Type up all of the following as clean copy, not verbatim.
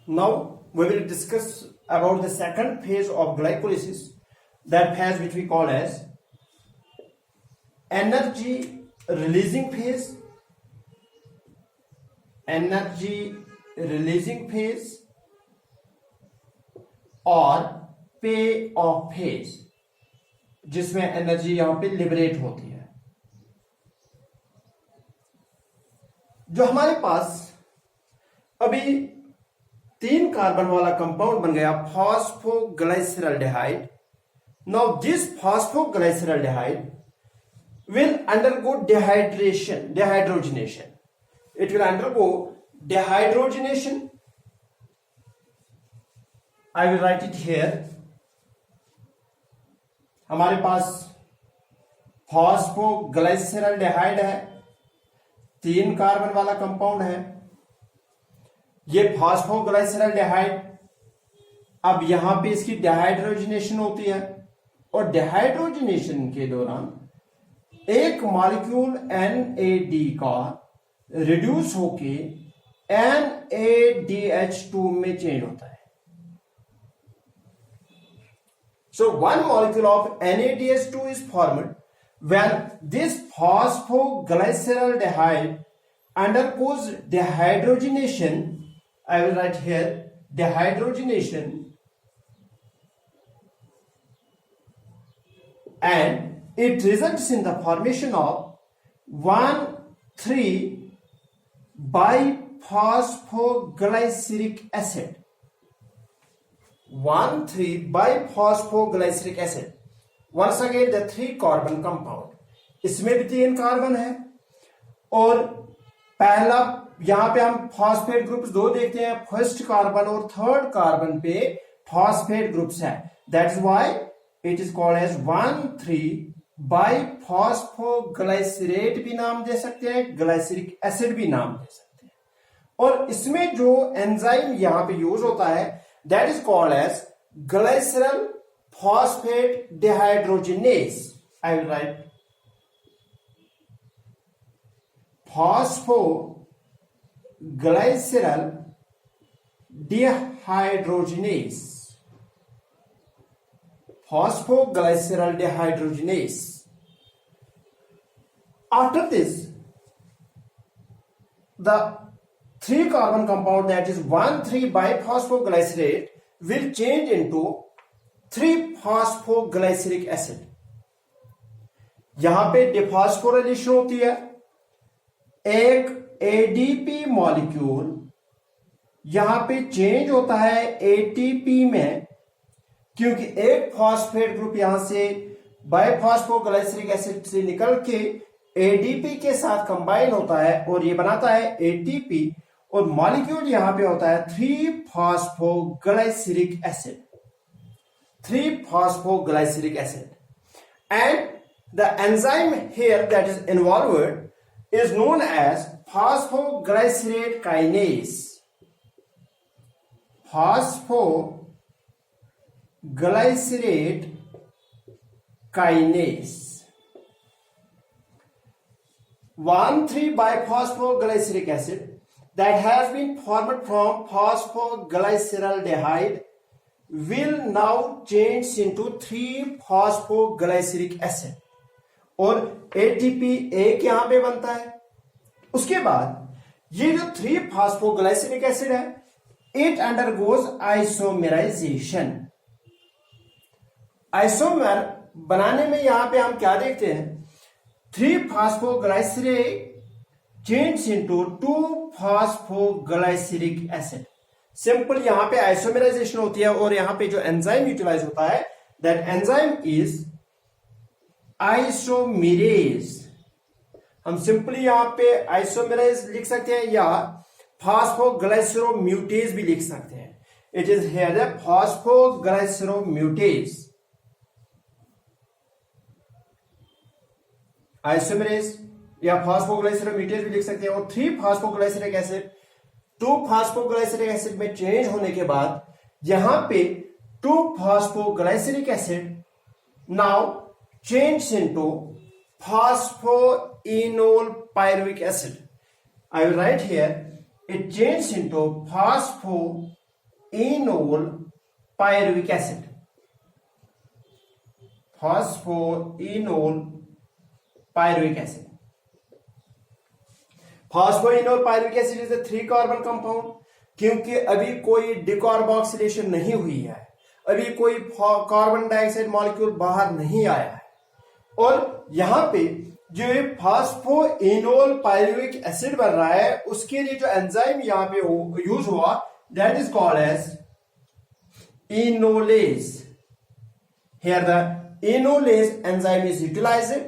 Now we will discuss about the second phase of glycolysis, that phase which we call as energy releasing phase, और पे of phase, जिसमें energy यहां पे liberate होती है। जो हमारे पास अभी 3 कार्बन वाला कंपाउंड बन गया phosphoglyceraldehyde. Now this phosphoglyceraldehyde will undergo dehydrogenation. It will undergo dehydrogenation. I will write it here. हमारे पास फॉस्फोग्लाइसरल्डिहाइड है, 3 कार्बन वाला कंपाउंड है। ये फॉस्फोग्लाइसरल्डिहाइड अब यहां पे इसकी डिहाइड्रोजनेशन होती है, और डिहाइड्रोजनेशन के दौरान एक मॉलिक्यूल NAD का रिड्यूस होके NADH2 में चेंज होता है। So one molecule of NADH2 is formed when this phosphoglyceraldehyde undergoes dehydrogenation. I will write here dehydrogenation, and it results in the formation of 1,3-biphosphoglyceric acid. 1,3-biphosphoglyceric acid. Once again the 3 carbon compound. इसमें भी 3 carbon है, और पहला यहां पे हम phosphate groups 2 देखते हैं। फर्स्ट कार्बन और थर्ड कार्बन पे फॉस्फेट ग्रुप्स है। That is why it is called as one three biphosphoglycerate भी नाम दे सकते हैं, ग्लाइसरिक एसिड भी नाम दे सकते हैं। और इसमें जो एंजाइम यहां पे यूज होता है that is called as glycerol phosphate dehydrogenase. I will write phosphoglycerol dehydrogenase, phosphoglycerol dehydrogenase. After this, the 3 carbon compound, that is 1,3-biphosphoglycerate, will change into 3-phosphoglyceric acid. यहां पे डिफॉस्फोराइलेशन होती है। एक ADP मॉलिक्यूल यहां पे चेंज होता है ATP में, क्योंकि एक फॉस्फेट ग्रुप यहां से बाइफॉस्फोग्लाइसरिक एसिड से निकल के ADP के साथ कंबाइन होता है और ये बनाता है ATP, और मॉलिक्यूल यहां पे होता है 3-phosphoglyceric acid, 3-phosphoglyceric acid. And the enzyme here that is involved is known as phosphoglycerate kinase. Phosphoglycerate kinase. 1,3-biphosphoglyceric acid that has been formed from phosphoglyceraldehyde will now change into 3-phosphoglyceric acid, और ATP एक यहां पे बनता है। उसके बाद ये जो 3-phosphoglyceric acid है, it undergoes isomerization. आइसोमर बनाने में यहां पे हम क्या देखते हैं, 3-phosphoglycerate change into 2-phosphoglyceric acid. Simple यहां पे आइसोमेराइजेशन होती है, और यहां पे जो एंजाइम यूटिलाइज होता है दैट एंजाइम इज आइसोमेरेज। हम सिंपली यहां पे आइसोमेराइज लिख सकते हैं या फॉस्फोग्लाइसरोम्यूटेज भी लिख सकते हैं। It is here the phosphoglyceromutase. Isomerase या फॉस्फोग्लाइसरोम्यूटेज भी लिख सकते हैं। और 3-phosphoglyceric एसिड 2-phosphoglyceric एसिड में चेंज होने के बाद यहां पे 2-phosphoglyceric acid now change into phosphoenol pyruvic acid. I will write here it changes into phosphoenol enol pyruvic acid, phosphoenol pyruvic acid. Phosphoenol pyruvic acid is a 3 carbon compound, क्योंकि अभी कोई decarboxylation नहीं हुई है, अभी कोई कार्बन डाइऑक्साइड मॉलिक्यूल बाहर नहीं आया है, और यहां पे जो फॉस्फोइनोल पायरुविक एसिड बन रहा है उसके लिए जो एंजाइम यहां पे यूज हुआ that is called as enolase. Here the enolase enzyme is utilized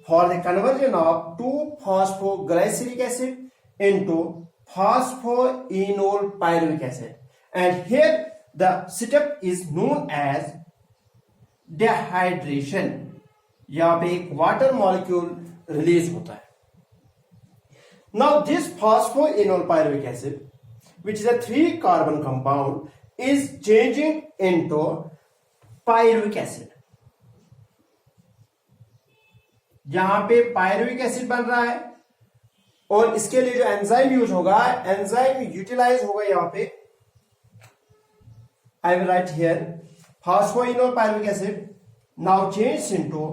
for the conversion of 2-phosphoglyceric acid into phosphoenol pyruvic acid, and here the step is known as dehydration. यहाँ पे एक water molecule release होता है. Now this phosphoenol pyruvic acid, which is a 3 carbon compound, is changing into pyruvic acid. यहां पे pyruvic acid बन रहा है, और इसके लिए जो एंजाइम यूज होगा, एंजाइम यूटिलाइज होगा यहां पे. आई will right here phosphoenol pyruvic acid now change into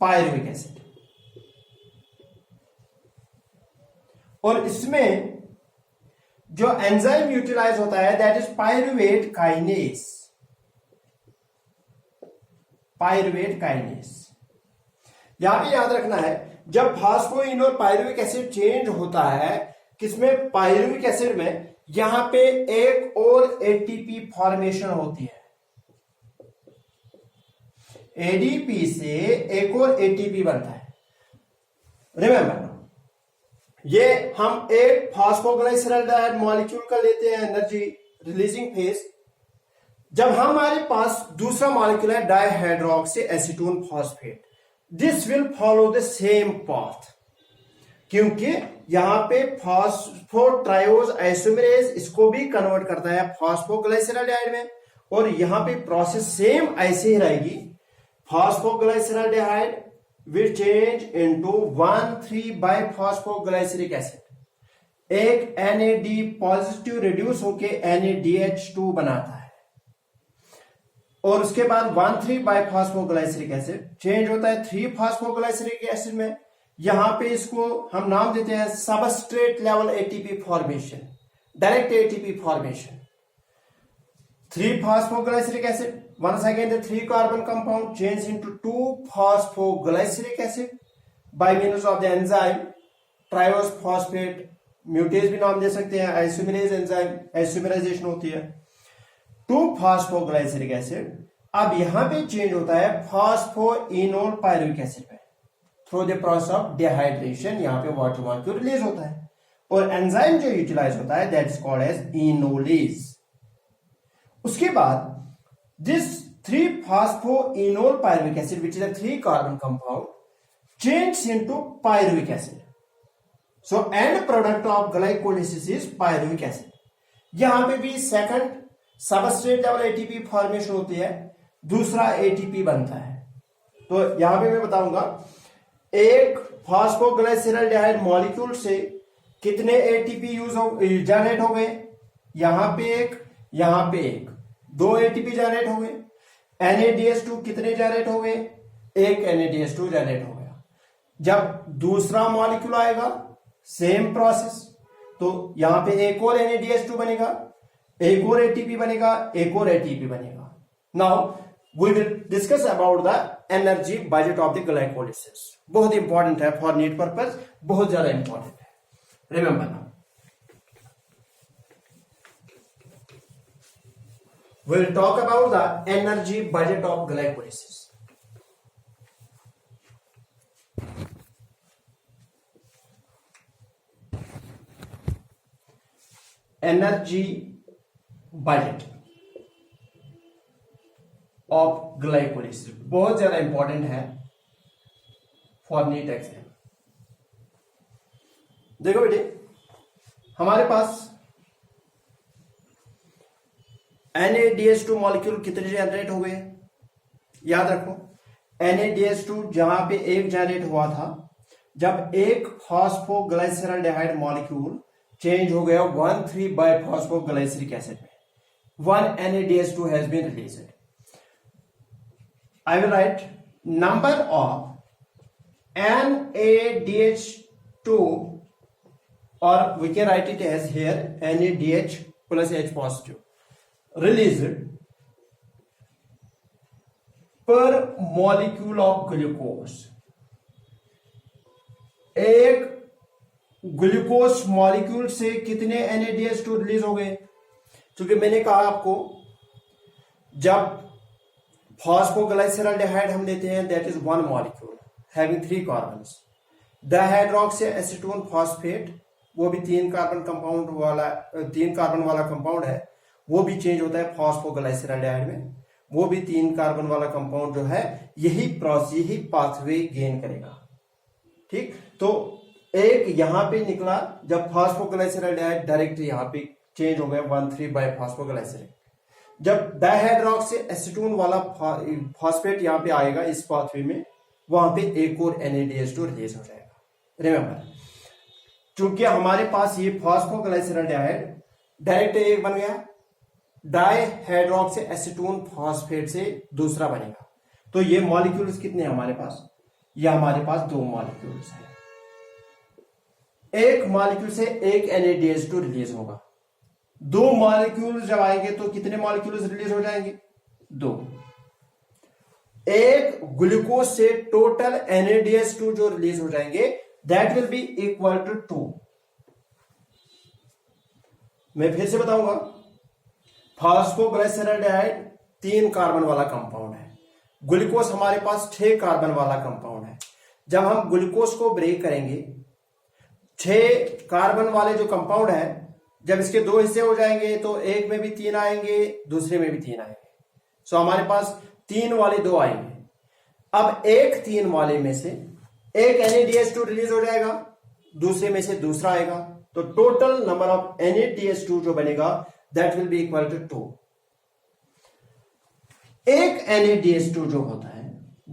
pyruvic acid, और इसमें जो एंजाइम यूटिलाइज होता है that is pyruvate kinase. Pyruvate kinase यहां पे याद रखना है, जब फॉस्फोइनोल पायरुविक एसिड चेंज होता है किसमें, पायरुविक एसिड में, यहां पे एक और एटीपी फॉर्मेशन होती है. एडीपी से एक और एटीपी बनता है. रिमेंबर, ये हम एक फॉस्फोग्लाइसराइड मॉलिक्यूल का लेते हैं एनर्जी रिलीजिंग फेज. जब हमारे पास दूसरा मॉलिक्यूल है dihydroxy acetone phosphate, this will follow the same path, क्योंकि यहां पे फॉस्फोट्रायोज आइसोमेरेज इसको भी कन्वर्ट करता है फॉस्फोग्लाइसराइड में, और यहां पे प्रोसेस सेम ऐसे ही रहेगी. फॉस्फोग्लाइसराइड will change into 1,3-biphosphoglyceric acid. एक NAD पॉजिटिव रिड्यूस होके NADH2 बनाता है, और उसके बाद 1,3-biphosphoglyceric एसिड चेंज होता है 3-phosphoglyceric एसिड में. यहां पे इसको हम नाम देते हैं substrate level ATP formation, direct ATP formation. 3-phosphoglyceric acid, once again the 3 carbon compound change into 2-phosphoglyceric acid by means of the enzyme triose phosphate mutase भी नाम दे सकते हैं, आइसोमेरेज एंजाइम आइसोमेराइजेशन होती है. 2-phosphoglyceric acid अब यहां पे change होता है फॉस्फोइनोल पायरुविक एसिड में through the process of dehydration. यहां पे वाटर मॉलिक्यूल रिलीज होता है, और एंजाइम जो यूटिलाइज होता है that is called as enolase. उसके बाद this 3-phosphoenol pyruvic acid, which is a 3 carbon compound, changes into pyruvic acid. So end product of glycolysis is pyruvic acid. यहां पे भी second substrate level ATP formation होती है, दूसरा ATP बनता है. तो यहां पे मैं बताऊंगा एक फॉस्फोग्लाइसराइड मॉलिक्यूल से कितने एटीपी जनरेट हो गए, यहां पे एक, यहां पे एक, 2 एटीपी जनरेट हो गए. NADH2 कितने जनरेट हो गए, एक NADH2 जनरेट हो गया. जब दूसरा मॉलिक्यूल आएगा सेम प्रोसेस, तो यहां पे एक और NADH2 बनेगा, एक और एटीपी बनेगा, एक और एटीपी बनेगा. Now we will discuss about the energy budget of the glycolysis. बहुत इंपॉर्टेंट है फॉर नीट पर्पज, बहुत ज्यादा इंपॉर्टेंट है. Remember now we'll talk about the energy budget of glycolysis. Energy budget of glycolysis बहुत ज्यादा important है for NEET exam. देखो बेटे, हमारे पास NADH2 मॉलिक्यूल कितने जनरेट हो गए, याद रखो. NADH2 जहां पे एक जनरेट हुआ था, जब एक फॉस्फोग्लाइसराइड मॉलिक्यूल चेंज हो गया 1,3 बाइफॉस्फोग्लाइसरिक एसिड में. 1 NADH2 has been released. I will write number of NADH2, or we can write it as here NADH plus H positive released per molecule of glucose. एक ग्लूकोज मॉलिक्यूल से कितने NADH2 release हो गए? क्योंकि मैंने कहा आपको जब फॉस्फोग्लाइसरल्डिहाइड हम लेते हैं that is one molecule having 3 carbons. Dihydroxy acetone phosphate वो भी 3 कार्बन वाला कंपाउंड है, वो भी चेंज होता है फॉस्फोग्लाइसरल्डिहाइड में. वो भी 3 कार्बन वाला कंपाउंड जो है यही पाथवे गेन करेगा. ठीक, तो एक यहां पे निकला जब फॉस्फोग्लाइसरल्डिहाइड डायरेक्ट यहां पे चेंज हो गया 1,3 बाइफॉस्फोग्लाइसरिक. जब डायहाइड्रोक्सी एसीटोन वाला फॉस्फेट यहां पे आएगा इस पाथवे में, वहां पे एक और NADH2 रिलीज हो जाएगा. रिमेंबर, चूंकि हमारे पास ये फॉस्फोग्लाइसरल्डिहाइड डायरेक्ट एक बन गया, डायहाइड्रोक्सी एसीटोन फॉस्फेट से दूसरा बनेगा. तो ये मॉलिक्यूल्स कितने हैं हमारे पास? ये हमारे पास 2 मॉलिक्यूल्स हैं. एक मॉलिक्यूल से एक NADH2 रिलीज होगा. 2 मॉलिक्यूल जब आएंगे तो कितने मॉलिक्यूल्स रिलीज हो जाएंगे? 2. एक ग्लूकोज से टोटल NADH2 जो रिलीज हो जाएंगे that will be equal to 2. मैं फिर से बताऊंगा, फॉस्फोग्लाइसरल्डिहाइड 3 कार्बन वाला कंपाउंड है, ग्लूकोज हमारे पास 6 कार्बन वाला कंपाउंड है. जब हम ग्लूकोज को ब्रेक करेंगे 6 कार्बन वाले जो कंपाउंड है, जब इसके 2 हिस्से हो जाएंगे तो एक में भी 3 आएंगे, दूसरे में भी 3 आएंगे. सो हमारे पास 3 वाले 2 आएंगे. अब एक 3 वाले में से एक NADH2 रिलीज हो जाएगा, दूसरे में से दूसरा आएगा. तो टोटल नंबर ऑफ NADH2 जो बनेगा that will be equal to 2. एक NADH2 जो होता है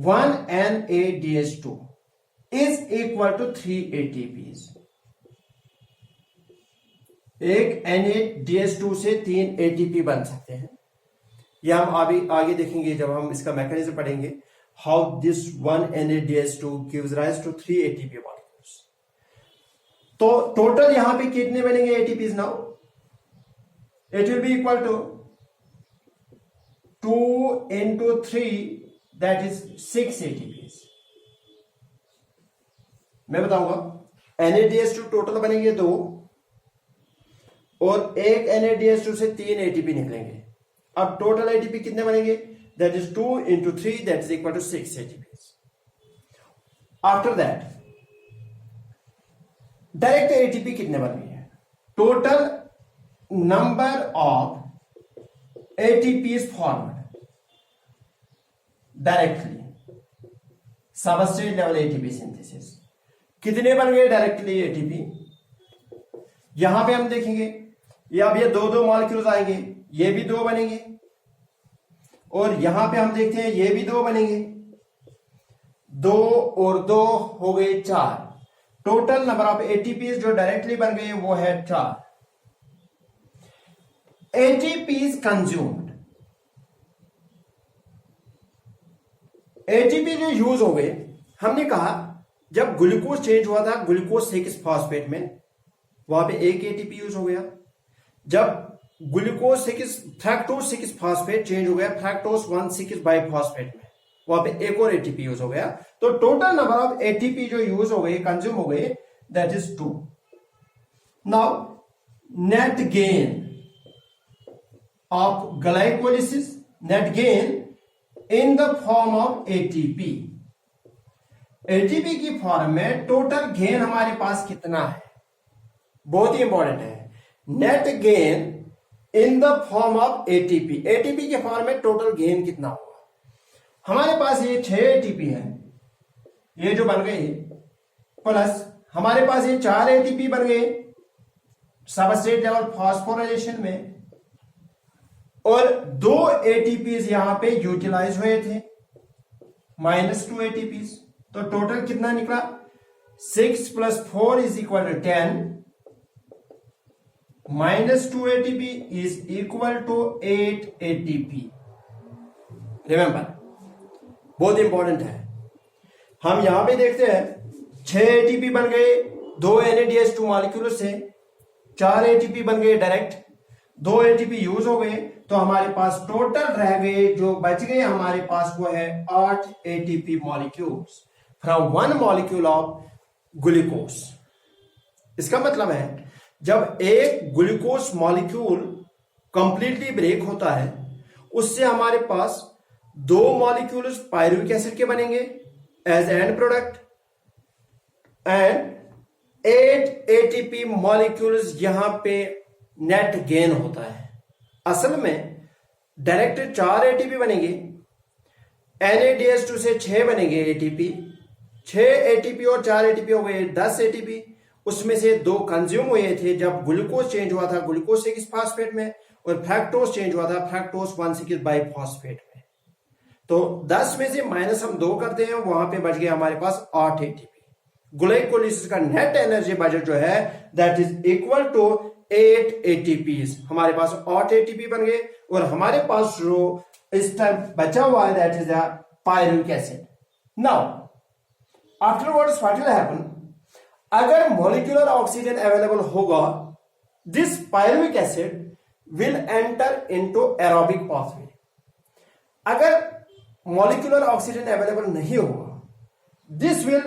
1 NADH2 is equal to 3 ATPs. एक NADH2 से 3 ATP बन सकते हैं. यह हम आगे देखेंगे जब हम इसका मैकेनिज्म पढ़ेंगे, how this 1 NADH2 gives rise to 3 ATP molecules. तो टोटल यहां पे कितने बनेंगे ATPs now? It will be equal to 2 into 3 that is 6 ATPs. मैं बताऊंगा, NADH2 टोटल बनेंगे 2 और एक NADH2 से 3 ATP निकलेंगे. अब टोटल ATP कितने बनेंगे? That is 2 into 3 that is equal to 6 ATPs. After that direct ATP कितने बन गए? Total number of ATPs formed directly substrate level ATP synthesis. कितने बन गए डायरेक्टली ATP? यहां पे हम देखेंगे ये अब ये 2 मॉलिक्यूल्स आएंगे, ये भी 2 बनेंगे, और यहां पे हम देखते हैं ये भी 2 बनेंगे. 2 और 2 हो गए 4. टोटल नंबर ऑफ ATPs जो डायरेक्टली बन गए वो है 4. ATPs कंज्यूम्ड, ATP जो यूज हो गए, हमने कहा जब ग्लूकोज चेंज हुआ था ग्लूकोज 6 फॉस्फेट में, वहां पे एक ATP यूज हो गया. जब ग्लूकोज 6 फ्रैक्टोज 6 फॉस्फेट चेंज हो गया फ्रैक्टोज 1,6 बाइफॉस्फेट में, वहां पे एक और ATP यूज हो गया. तो टोटल नंबर ऑफ ATP जो यूज हो गए, कंज्यूम हो गए, that is 2. Now net gain of glycolysis, net gain in the form of ATP. ATP की फॉर्म में टोटल गेन हमारे पास कितना है? बहुत ही इंपॉर्टेंट है. Net gain in the form of ATP. ATP के फॉर्म में टोटल गेन कितना होगा? हमारे पास ये 6 ATP है, ये जो बन गए, प्लस हमारे पास ये 4 ATP बन गए सबस्ट्रेट लेवल फॉस्फोराइलेशन में, और 2 ATPs यहां पे यूटिलाइज हुए थे, -2 ATPs. तो टोटल कितना निकला? 6 + 4 = 10. -2 ATP is equal to 8 ATP. Remember, बहुत इंपॉर्टेंट है। हम यहां पे देखते हैं 6 ATP बन गए 2 NADH2 मॉलिक्यूल से, 4 ATP बन गए डायरेक्ट, 2 ATP यूज हो गए, तो हमारे पास टोटल रह गए, जो बच गए हमारे पास वो है 8 ATP molecules from 1 molecule of glucose. इसका मतलब है जब एक ग्लूकोज मॉलिक्यूल कंप्लीटली ब्रेक होता है, उससे हमारे पास 2 मॉलिक्यूल्स पायरुविक एसिड के बनेंगे as end product, and 8 ATP molecules यहां पे नेट गेन होता है। असल में डायरेक्ट 4 ATP बनेंगे, NADH2 से 6 बनेंगे ATP, 6 ATP और 4 ATP हो गए 10 ATP। उसमें से 2 कंज्यूम हुए थे जब ग्लूकोज चेंज हुआ था ग्लूकोज 6 फास्फेट में, और फ्रैक्टोज चेंज हुआ था फ्रैक्टोज 1,6 बाइफॉस्फेट में। तो 10 में से माइनस हम 2 करते हैं, वहां पे बच गया हमारे पास 8 ATP। ग्लाइकोलिसिस का नेट एनर्जी बजट जो है that is equal to 8 ATPs। हमारे पास 8 ATP बन गए, और हमारे पास जो इस टाइम बचा हुआ है that is the pyruvic acid. Now afterwards what will happen, अगर मॉलिक्यूलर ऑक्सीजन अवेलेबल होगा, this pyruvic acid will enter into aerobic pathway. अगर मॉलिक्यूलर ऑक्सीजन अवेलेबल नहीं होगा, this will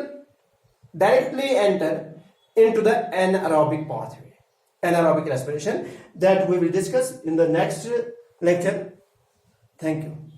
directly enter into the anaerobic pathway, anaerobic respiration, that we will discuss in the next lecture. Thank you.